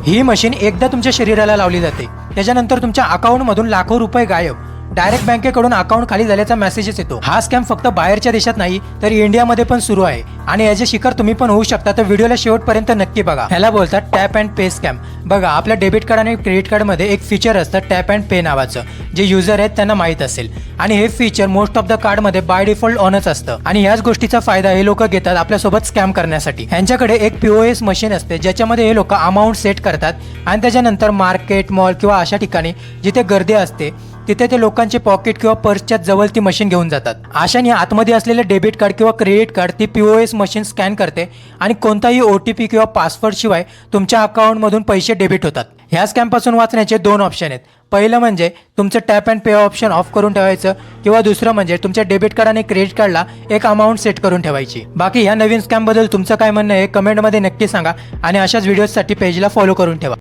ही machine एकदा तुमच्या शरीराला लावली जाते, त्याच्यानंतर तुमच्या अकाउंटमधून लाखो रुपये गायब, डायरेक्ट बँकेकडून अकाउंट खाली झाल्याचा मेसेजच येतो। हा स्कॅम फक्त बाहेरच्या देशात नाही तर इंडियामध्ये पण सुरू आहे आणि याचे शिकार तुम्ही पण होऊ शकता। तर व्हिडिओला शेवटपर्यंत नक्की बघा। ह्याला बोलतात टॅप अँड पे स्कॅम। बघा, आपल्या डेबिट कार्ड आणि क्रेडिट कार्ड मध्ये एक फीचर असतं टॅप अँड पे नावाचं, जे युजर आहेत त्यांना माहित असेल आणि हे feature most of the card मध्ये बाय डिफॉल्ट ऑनच असतं आणि याच गोष्टीचा फायदा हे लोक घेतात आपल्यासोबत स्कॅम करण्यासाठी। ह्यांच्याकडे एक POS मशीन असते ज्याच्यामध्ये हे लोक अमाऊंट सेट करतात आणि त्याच्यानंतर मार्केट, मॉल किंवा अशा ठिकाणी जिथे गर्दी असते तिथे ते लोकांचे पॉकेट किंवा पर्सच्या जवळ ती मशीन घेऊन जातात। अशाने आतमध्ये असलेले डेबिट कार्ड किंवा क्रेडिट कार्ड ती POS मशीन स्कॅन करते आणि कोणताही OTP किंवा पासवर्ड शिवाय तुमच्या अकाउंटमधून पैसे डेबिट होतात। ह्या स्कॅम पासून वाचण्याचे दोन ऑप्शन आहेत। पहिलं म्हणजे तुमचं tap and pay option of करून ठेवायचं किंवा दुसरं म्हणजे तुमच्या डेबिट कार्ड आणि क्रेडिट कार्डला एक अमाऊंट सेट करून ठेवायची। बाकी ह्या नवीन स्कॅम बद्दल तुमचं काय म्हणणं आहे कमेंटमध्ये नक्की सांगा आणि अशाच व्हिडिओसाठी पेजला फॉलो करून ठेवा।